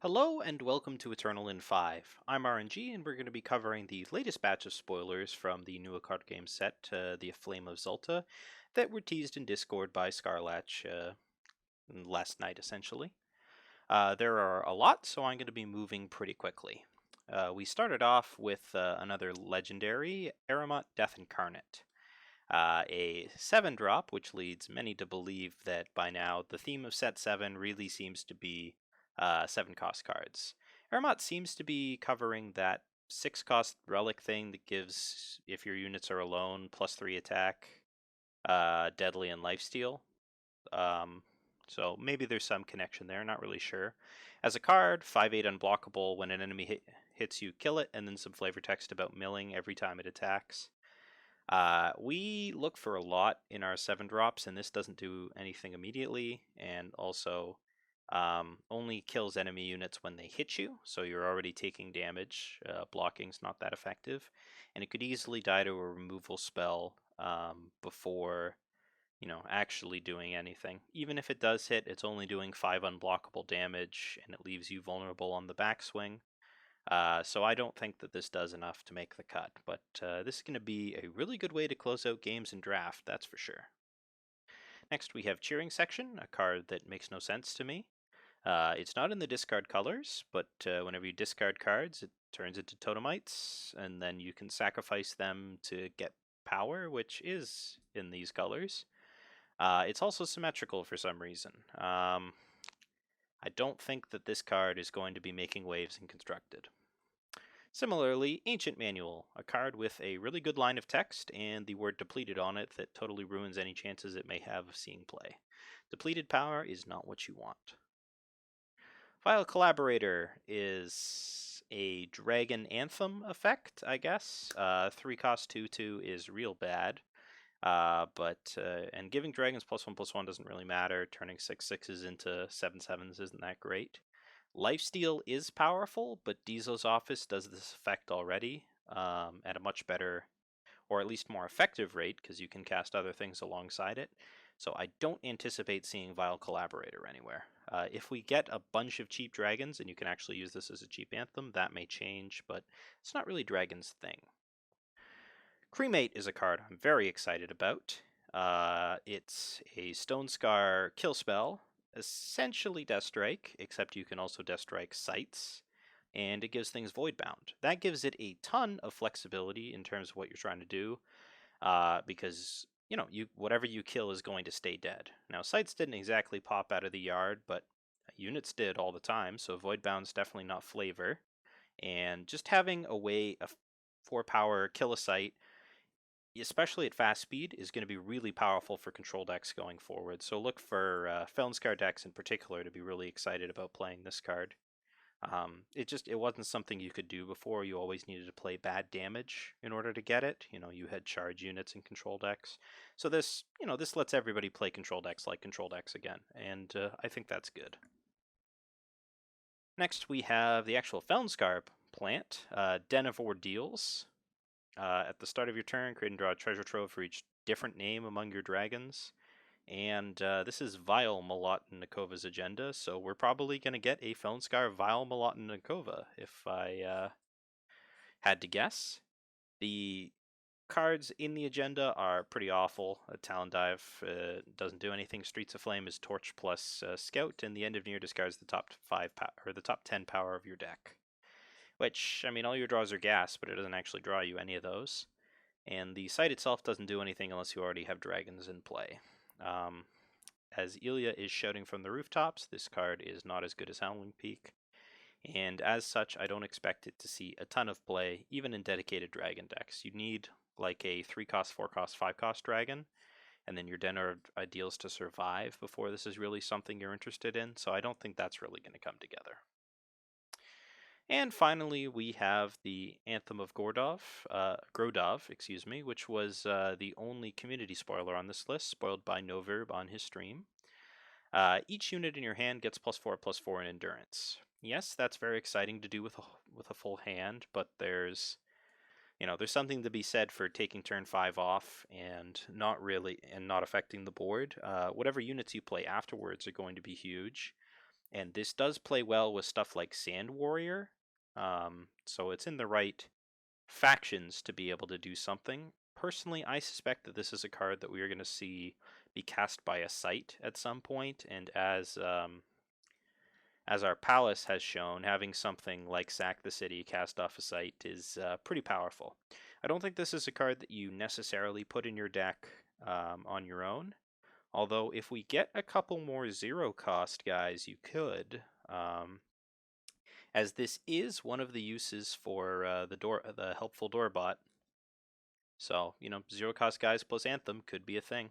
Hello and welcome to Eternal in 5. I'm aReNGee and we're going to be covering the latest batch of spoilers from the new card game set, the Flame of Xulta, that were teased in Discord by Scarlatch last night essentially. There are a lot, so I'm going to be moving pretty quickly. We started off with another legendary, aReNGee Death Incarnate. A 7-drop, which leads many to believe that by now the theme of set 7 really seems to be 7-cost cards. aReNGee seems to be covering that 6-cost relic thing that gives, if your units are alone, +3 attack, deadly, and lifesteal. So maybe there's some connection there, not really sure. As a card, 5/8 unblockable. When an enemy hits you, kill it, and then some flavor text about milling every time it attacks. We look for a lot in our 7-drops, and this doesn't do anything immediately, and also only kills enemy units when they hit you, so you're already taking damage. Blocking's not that effective, and it could easily die to a removal spell before actually doing anything. Even if it does hit, it's only doing 5 unblockable damage, and it leaves you vulnerable on the backswing. So I don't think that this does enough to make the cut, but this is going to be a really good way to close out games in draft, that's for sure. Next we have Cheering Section, a card that makes no sense to me. It's not in the discard colors, but whenever you discard cards, it turns into Totemites, and then you can sacrifice them to get power, which is in these colors. It's also symmetrical for some reason. I don't think that this card is going to be making waves in Constructed. Similarly, Ancient Manual, a card with a really good line of text and the word depleted on it that totally ruins any chances it may have of seeing play. Depleted power is not what you want. Vile Collaborator is a Dragon Anthem effect, I guess. 3-cost 2/2 is real bad. And giving dragons +1/+1 doesn't really matter. Turning 6/6s into 7/7s isn't that great. Lifesteal is powerful, but Diesel's Office does this effect already at a much better, or at least more effective rate, because you can cast other things alongside it. So I don't anticipate seeing Vile Collaborator anywhere. If we get a bunch of cheap dragons, and you can actually use this as a cheap anthem, that may change, but it's not really Dragon's thing. Cremate is a card I'm very excited about. It's a Stone Scar kill spell, essentially Death Strike, except you can also Death Strike sites, and it gives things Voidbound. That gives it a ton of flexibility in terms of what you're trying to do, because whatever you kill is going to stay dead. Now, sites didn't exactly pop out of the yard, but units did all the time, so Voidbound's definitely not flavor. And just having a way of 4-power kill a site, especially at fast speed, is going to be really powerful for control decks going forward. So look for Felnscar decks in particular to be really excited about playing this card. It wasn't something you could do before. You always needed to play bad damage in order to get it. You had charge units in control decks. So this lets everybody play control decks like control decks again, and I think that's good. Next, we have the actual Felnscar plant, Den of Ordeals. At the start of your turn, create and draw a treasure trove for each different name among your dragons. And this is Vile Mulatto agenda, so we're probably going to get a Felnscar Vile Mulatto if I had to guess. The cards in the agenda are pretty awful. Talon Dive doesn't do anything. Streets of Flame is Torch plus Scout, and the End of Near discards the top 10 power of your deck. Which, I mean, all your draws are gas, but it doesn't actually draw you any of those. And the site itself doesn't do anything unless you already have dragons in play. As Ilya is shouting from the rooftops, this card is not as good as Howling Peak. And as such, I don't expect it to see a ton of play, even in dedicated dragon decks. You need like a 3-cost, 4-cost, 5-cost dragon, and then your Den of Ideals to survive before this is really something you're interested in, so I don't think that's really going to come together. And finally, we have the Anthem of Gourd, which was the only community spoiler on this list, spoiled by Noverb on his stream. Each unit in your hand gets +4/+4 in endurance. Yes, that's very exciting to do with a full hand, but there's something to be said for taking turn 5 off and not affecting the board. Whatever units you play afterwards are going to be huge. And this does play well with stuff like Sand Warrior, so it's in the right factions to be able to do something. Personally, I suspect that this is a card that we are going to see be cast by a site at some point, and as our palace has shown, having something like Sack the City cast off a site is pretty powerful. I don't think this is a card that you necessarily put in your deck on your own, although if we get a couple more zero cost guys, you could. As this is one of the uses for the helpful Doorbot. So, zero cost guys plus Anthem could be a thing.